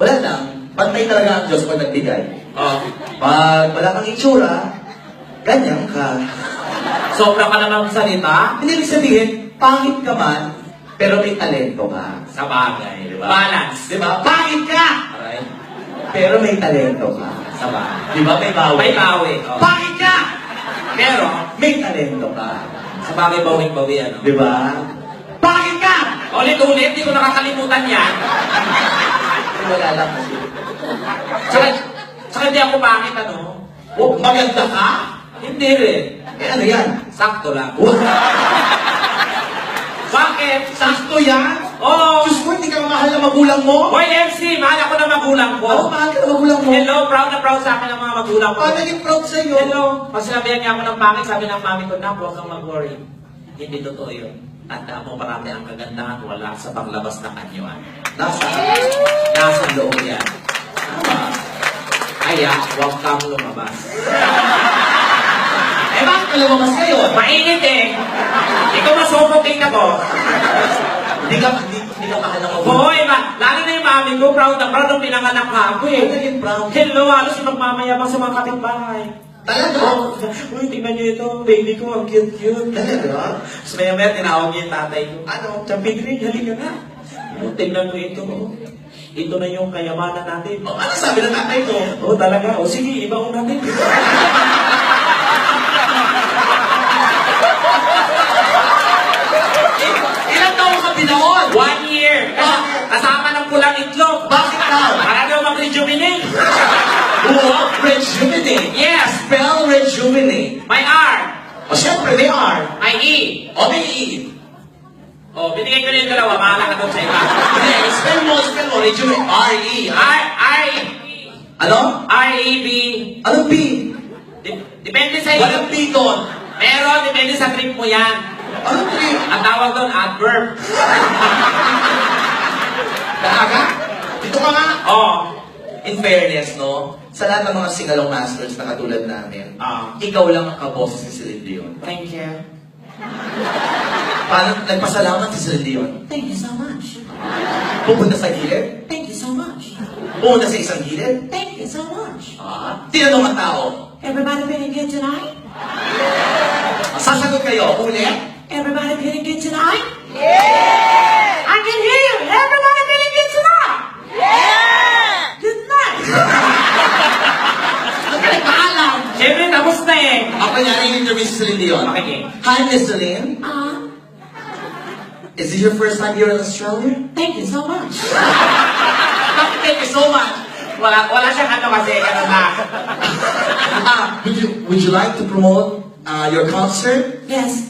Wala lang. Pantay talaga ang Diyos pag nagbigay. Oh. Pag wala kang itsura, ganyan ka. Sobra ka namang salita. Hindi ibig sabihin, pangit ka man, pero may talento ka. Sa bagay, Diba? Balance. Di ba? Pangit ka! Aray. Pero may talento ka. Sa bagay. Di ba? May bawi. May bawi. Oh. Pangit ka! Pero, May talento ka. sa bagay bawing-bawi, ano? Di ba? Pangit ka! Ulit-ulit, di ko nakakalimutan yan. Wala lang kasi. Saka hindi ako pangit, ano? Oh, maganda ka? Hindi rin. Eh ano yan? Sakto lang. Oh, Bakit? sakto yan? Oo. Diyos ko, hindi ka mahal na magulang mo? Hoy, MC, mahal ako ng magulang ko. Ano mahal ka na magulang mo? Hello, proud na proud sa akin ang mga magulang ko. Paano naging proud sa'yo? Hello. Pag sinabihan niya ako ng pangit, sabi ng mami ko, na, huwag kang mag-worry. Hindi totoo yun. Tandaan mo parati ang kagandahan, wala sa panglabas na kanyuan. Nasa loob yan. Kaya, huwag kang lumabas. Eh bakit ka lumabas ngayon? Mainit eh. Ikaw masufoking ako. Hindi ka mahal na magulang. Hoy, lalo na yung mami ko, proud na proud nung pinanganak na ako eh. Ano naging proud? Hello, halos yung magmamayabang sa mga kapitbahay. Talaga? Uy, tingnan niyo ito, baby ko, ang cute-cute. Talaga? Tapos maya-maya, tinawag niya yung tatay ko. Ano? Champi Green, halika na. Tingnan mo ito. Ito na yung kayamanan natin. Oh, ano sabi ng tatay ko? Oo, talaga. O sige, ibaon natin. Ilang taon ka binaon? 1 year. Kasama ng pulang itlog. Bakit daw? Para daw mag-rejuvenate. What? Rejuvenate. Yes, Spell rejuvenate. may R. O syempre, they are. May E. O may E. O, binigay ko na yung dalawa. Mahala ka doon sa iba. Hindi, spell mo, rejuvenate. R-E. R-E-B. Ano? R-E-B. Anong B? Depende sa iyo. Walang B doon. Meron, depende sa trip mo yan. Anong B? Ang tawag doon, adverb. Daaga? Dito ka nga. Oh. In fairness, no? Sa lahat ng mga singalong masters na katulad namin, Ah. ikaw lang ang kaboses ni Celine Dion. Thank you. Paano nagpasalamat si Celine Dion? Thank you so much. Pupunta sa gilid? Thank you so much. Pumunta sa isang gilid? Thank you so much. Tinanong ang tao. Everybody feeling good tonight? Sasagot kayo, ulit? Everybody feeling good tonight? Yeah! I can hear you. Everybody feeling good tonight? Yeah! Good night. Paalam! Siyempre, tapos na eh. Ako nangyari yung interview si Celine Dion. Okay. Hi, Miss Celine. Is this your first time here in Australia? Thank you so much. Thank you so much. Wala siyang ano kasi, ano na. Would you like to promote your concert? Yes.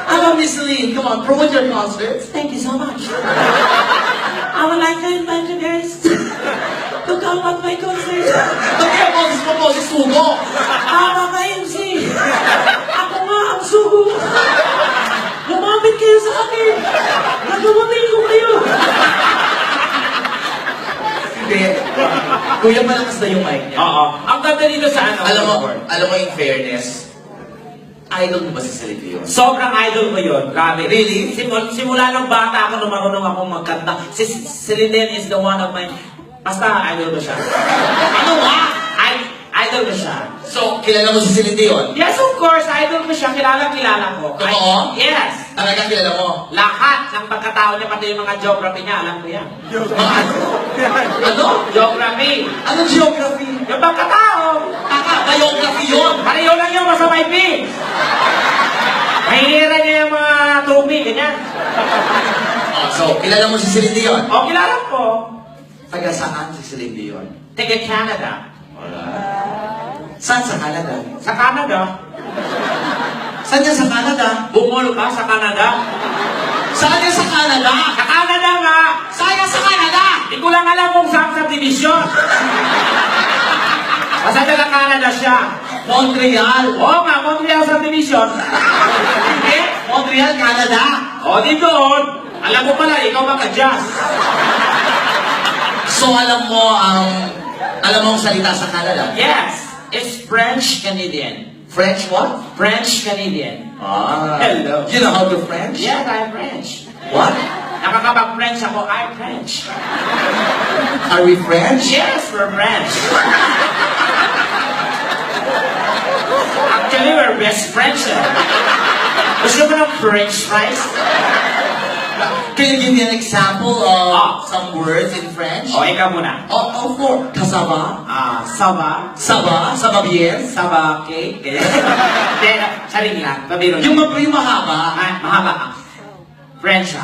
Hello, Miss Celine. Come on, promote your concert. Thank you so much. I would like to invite you guys to come at my concert. Okay, boses mo, boses sugo. Mga MC, ako nga ang sugo. Lumapit kayo sa akin. Nagawamil ko kayo. Hindi. Kuya, malakas na yung mic niya. Oo. Ang ganda dito sa ano. Alam mo in fairness, idol mo ba si Celine Dion? Sobrang idol ko yun. Grabe. Really? Simula nung bata ako nung marunong akong magkanta. Si Celine Dion is the one of my... Basta idol ko siya. Ano ba? Idol ko siya. So, kilala mo si Celine Dion? Yes, of course. Idol ko siya. Kilala ko. Totoo? Yes. Talagang kilala mo? Lahat ng pagkatao niya, pati yung mga geography niya, alam ko yan. Ano? Geography. Ano geography? Yung pagkatao. Biography yun! Pareho lang yung masabay P. Mahihira niya yung mga trophy, ganyan. So, kilala mo si Celine Dion? O, kilala ko. Taga saan si Celine Dion? Taga Canada. Saan sa Canada? Sa Canada. Saan yan sa Canada? Bungol ka sa Canada. Saan yan sa Canada? Sa Canada nga. Saan yan sa Canada? Hindi ko lang alam kung saan sa division. Basta taga Canada siya. Montreal. Oo nga, Montreal sa division. Hindi. Montreal, Canada. O, di doon. Alam mo pala, ikaw maka-jazz. So, alam mo ang salita sa Canada? Yes. It's French-Canadian. French what? French-Canadian. Ah. Hello. You know how to French? Yes, I'm French. What? Nakakapag-French ako. I'm French. Are we French? Yes, we're French. Actually, we're best friends. Gusto mo ng French fries? Can you give me an example of some words in French? O, ikaw muna. Oh, for kasaba, Saba. saba, saba bien. Saba cake. Hindi, saling lang. Pabiro Yung mahaba. mahaba. French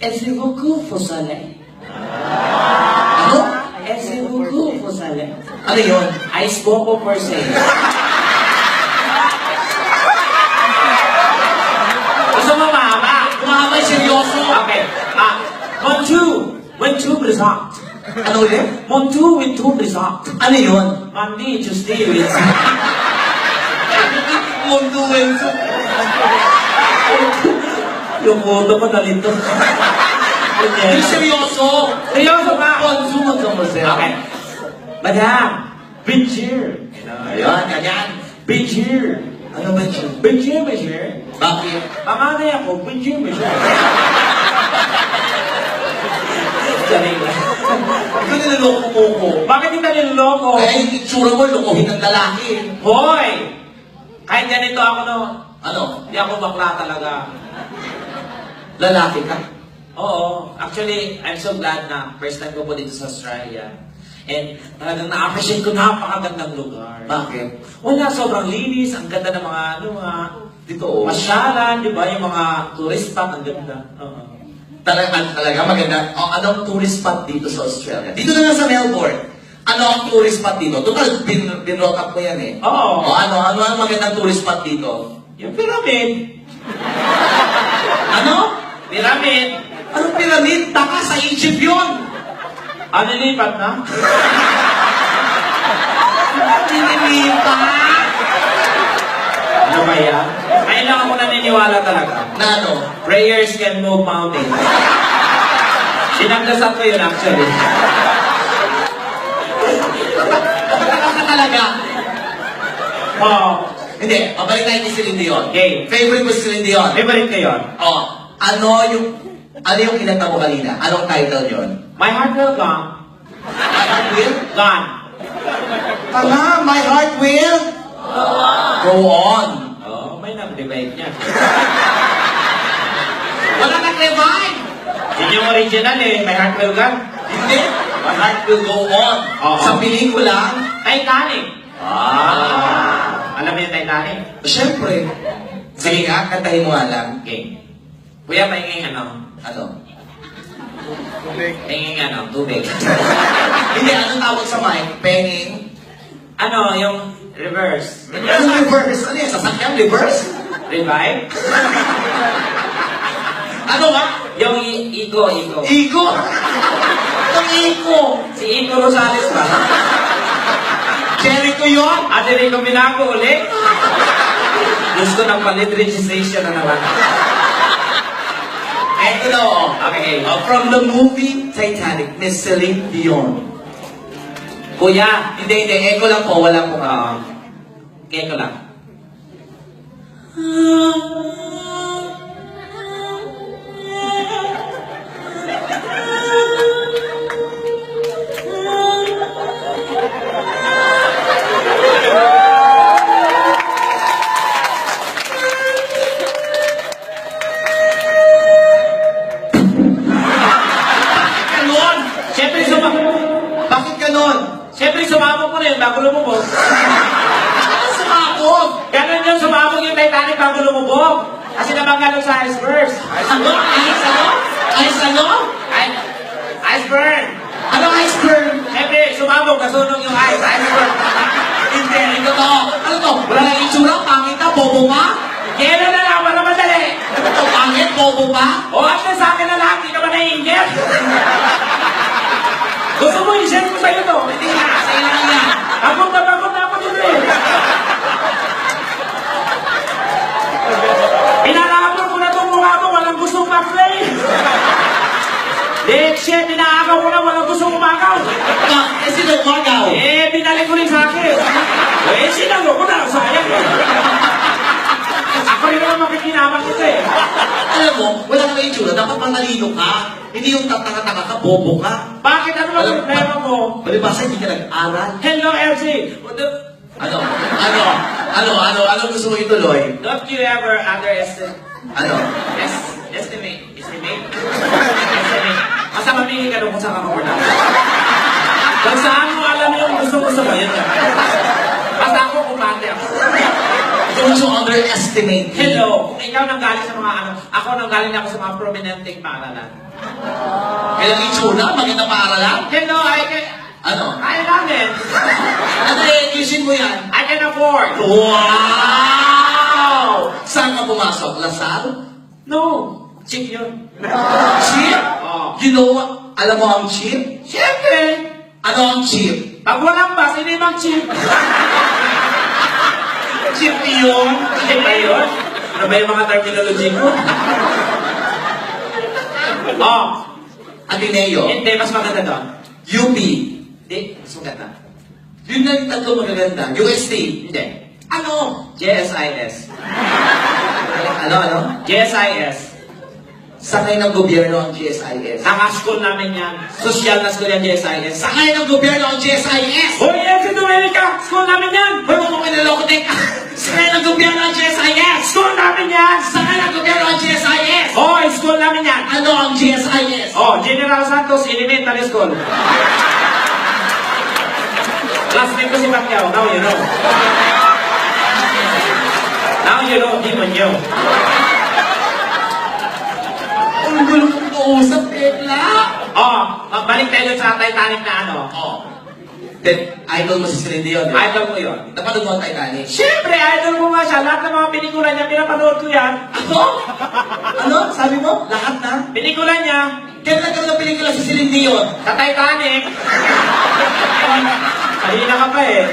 Est-ce beaucoup for salé? Ano? Est-ce beaucoup for salé? Ano yun? I spoke for sale. Gusto mo mahaba? Mahaba, seryoso. Okay. When two result. Ano ulit? Montu with two result. Ano yun? Monday, Tuesday with... Munduwenso. Yung moto ko nalito. Yung seryoso. Seryoso ba? Consume ka mo, sir. Okay. Madam, big cheer. Ayun, ganyan. Big cheer. Ano ba yun? Big cheer, big cheer. Bakit? Pamanay ako, big cheer, big cheer. Galing lang. Ikaw niloloko mo ko. Bakit kita niloloko? Kaya yung itsura mo, lokohin ng lalaki. Hoy! Kahit ganito ako no, Ano? hindi ako bakla talaga. Lalaki ka? Oo. Actually, I'm so glad na first time ko po dito sa Australia. And talagang na-appreciate ko napakagandang lugar. Bakit? Wala, sobrang linis, ang ganda ng mga, Dito, oh. masyalan, di ba? Yung mga tourist spot, ang ganda. Oo. Talaga maganda. Oh, anong tourist spot dito sa Australia? Dito na lang sa Melbourne. Ano ang tourist spot dito? Total, binrock up mo yan eh. Oo. O ano ang magandang tourist spot dito? Yung pyramid. Ano? Pyramid. Anong pyramid? Taka, sa Egypt yun! Ano lipat na? Tinilipa! Ano ba yan? Ngayon lang ako naniniwala talaga. Na ano? Prayers can move mountains. Sinagdasan ko yun actually. Taka ka talaga. Oo. Hindi, mabalik tayo kay Celine Dion. Okay. Favorite mo si Celine Dion? Favorite ko yun. Oh, ano yung kinanta mo kanina? Anong title yun? My heart will gone. My Heart Will? Gone. Tama, My Heart Will? Go on. Oh, may nag-debate niya. Wala nag-revive. Yun yung original eh. My heart will gone. Hindi. My Heart Will Go On. Oo. Sa pelikula, Titanic. Alam mo yung Titanic? syempre. Sige nga, kantahin mo nga lang. Okay. Kuya, mahinging ano? Ano? Mahinging ano? Tubig. Hindi, anong tawag sa mic? Penging? Ano, yung reverse. Anong reverse? Ano yan? Sasakyan reverse? Revive? Ano nga? Yung Ego. Ego? Ang ego? Si Ego Rosales ba? Jericho yun? Ate Rico Minago ulit? Gusto ng palit registration na naman. Eto na oh. Okay. From the movie Titanic, Miss Celine Dion. Kuya, Hindi, echo lang po, wala po Ego lang. Ganon! Siyempre, Bakit ganon? sumabog mo na yun bago lumubog. Ano sumabog? Ganon yun, sumabog yung Titanic bago lumubog. Kasi nabangga sa iceberg. Ano? Ice ano? Ice ano? Iceberg! Ano iceberg? Siyempre, sumabog, nasunog yung iceberg. Hindi, ito to. Ano to? Wala nang itsura, pangit na, bobo pa? Kailan na lang, para madali. Ito, pangit, bobo pa? O, at sa akin na lahat, di ka ba naiinggit? Gusto mo, i-share ko sa'yo to. Hindi na, sa'yo lang yan. Pagod na ako dito eh. Pinalabro ko na itong mukha mo, walang gustong ma-play. Shit, inaagaw ko na, walang gustong umagaw. Eh, sino umagaw? Eh, binalik ko rin sa akin. Eh, sinago ko na, sayang. Ako rin naman makikinabang ito eh. Alam mo, wala kang itsura. Dapat matalino ka. Hindi yung tataka-taka ka, bobo ka. Bakit? Ano ba problema mo? Palibasa, hindi ka nag-aral. Hello, LC! Ano gusto mo ituloy? Don't you ever underestimate? Ano? Estimate? Basta mamili ka doon kung saan ka mapunta. Kung saan mo alam yung gusto mo, yun lang. Basta ako kumante ako. Don't you underestimate me? Hello, kung ikaw nanggaling sa mga ako nanggaling ako sa mga prominenteng paaralan. Kaya ang itsura, maganda paaralan? Hello, Ano? kaya namin. Ano i-englishin mo yan? I can afford. Wow! Saan ka pumasok? Lasal? No, cheap yun. Cheap? Oh. You know what? Alam mo ang cheap? Siyempre, Ano ang cheap? pag walang bus, hindi mang cheap. Cheap yun? Cheap ba yun? Ano ba yung mga terminology ko? Oh, Ateneo. hindi, mas maganda doon. UP. Hindi, mas maganda. Yun na yung tatlo magaganda. UST. Hindi. Ano? JSIS. Ano? JSIS. Sakay ng gobyerno ang GSIS. Naka-school namin yan. Social na school yan, JSIS. Sakay ng gobyerno ang GSIS! Hoy, Elsie Domenica! School namin yan! Hoy, huwag mo kinaloko din ka! Sakay ng gobyerno ang GSIS! School namin yan! Sakay ng gobyerno ang GSIS! Hoy, school namin yan! Ano ang GSIS? Oh, General Santos Elementary School. Classmate ko si Pacquiao. Now you know. Now you know, demon you. Ang gulo kong kausap, Tekla! Oh, balik tayo sa Titanic na ano. Oh. Then, idol mo si Celine Dion. Eh? Idol mo yun. Napanood mo ang Titanic. Siyempre, idol mo nga siya. Lahat ng mga pelikula niya, pinapanood ko yan. Ano? Ano? Sabi mo? Lahat na? Pelikula niya, Kailan ka ng pelikula si Celine Dion? sa Titanic. Kanina ka pa eh.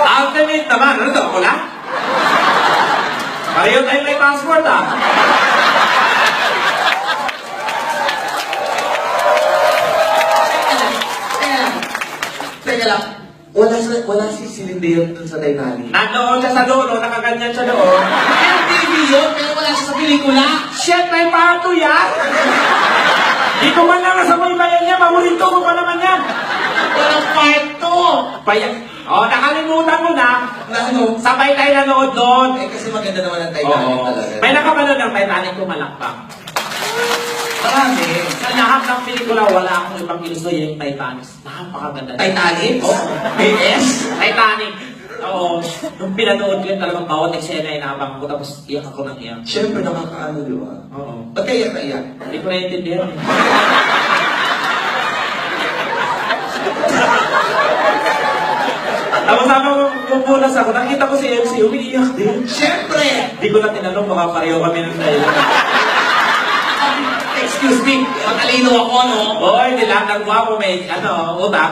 Alternate naman. Ano to? Wala? Pareho tayo may passport ah. Teka lang. Wala si Celine Dion dun sa Titanic. Nandoon siya sa doon, nakaganyan siya doon. Pero baby yun, pero wala siya sa pelikula. Shit, may pato yan! Dito man lang nasa may bayan niya, mamulito mo pa naman yan. Walang part to. Bayan. Oh, nakalimutan mo na. Na ano? Sabay tayo nanood doon. Eh kasi maganda naman ang Titanic talaga. May nakapanood ng Titanic kumalakpak. Marami. Sa lahat ng pelikula, wala akong ibang ginusto yung Titanic. Napakaganda. Titanic? Oh. BS? Titanic. Oo. Nung pinanood ko yun talagang bawat eksena ay naabangan ko tapos iyak ako ng iyak. Siyempre nakakaano, di ba? Oo. Ba't kaya na iyak? Hindi ko naiintindihan. Tapos habang pupunas ako, nakita ko si MC, umiiyak din. Siyempre! Hindi ko na tinanong, baka pareho kami ng dahil. Excuse me, matalino ako, no? Hoy, di lahat ng gwapo may, utak.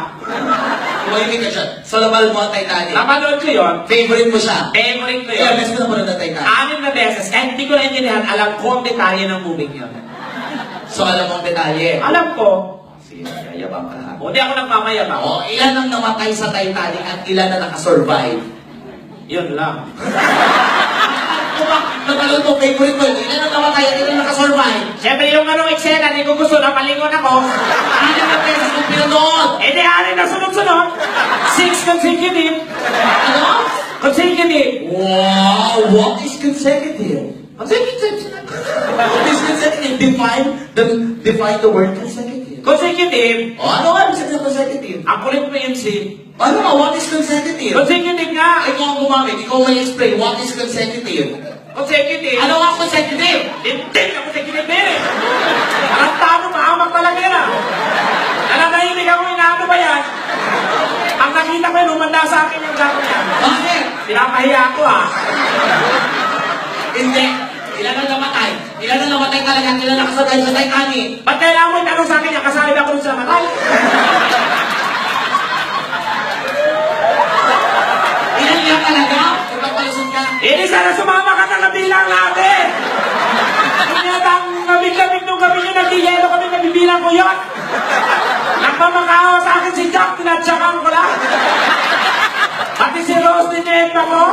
Tumahimik ka siya. Sa labal mo ang Titanic. Napanood ko yun. Favorite mo siya. Favorite ko Kaya yun. best mo na panood ng Titanic. 6 na beses. Kahit hindi ko naintindihan, alam ko ang detalye ng movie yun. So alam mo ang detalye. Alam ko. Sige, kaya ba pa lahat? O, di ako nagmamayabang. O, ilan ang namatay sa Titanic at ilan na nakasurvive? Yun lang. Napanood mo, favorite mo, ilan ang namatay at ilan nakasurvive? Siyempre yung eksena, hindi ko gusto na palingon ako. Ano na beses mo pinanood? Eh di 6 na sunod-sunod. 6 consecutive. Ano? Consecutive. Wow! What is consecutive? Consecutive. What is consecutive? Define the word consecutive. Consecutive. O, ano nga ibig sabihin ng consecutive? Ang kulit mo MC. Ano nga, what is consecutive? Consecutive nga. Ikaw ang gumamit, ikaw may explain, what is consecutive? Consecutive. Ano nga consecutive? Hindi na consecutive eh. Ang tao, maamak talaga yan ah. Nananahimik ako, inaano ba yan? Ang nakita ko yun, umanda sa akin yung gano'n yan. Bakit? Pinapahiya ako ah. Hindi. Ilan ang namatay? Ilan ang namatay talaga? Ilan nakasabay sa Titanic? Ba't kailangan mo itanong sa akin yan? Kasali ako dun sa matay. Ilan yan talaga? Ipagpalusot ka? Hindi sana sumama ka na nabilang natin. Hindi yata ang nabig-labig nung gabi nyo nag-yelo kami nabibilang ko yun. Nagmamakawa sa akin si Jack, tinatsakan ko lang. binibenta mo?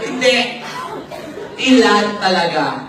Hindi. Ilan talaga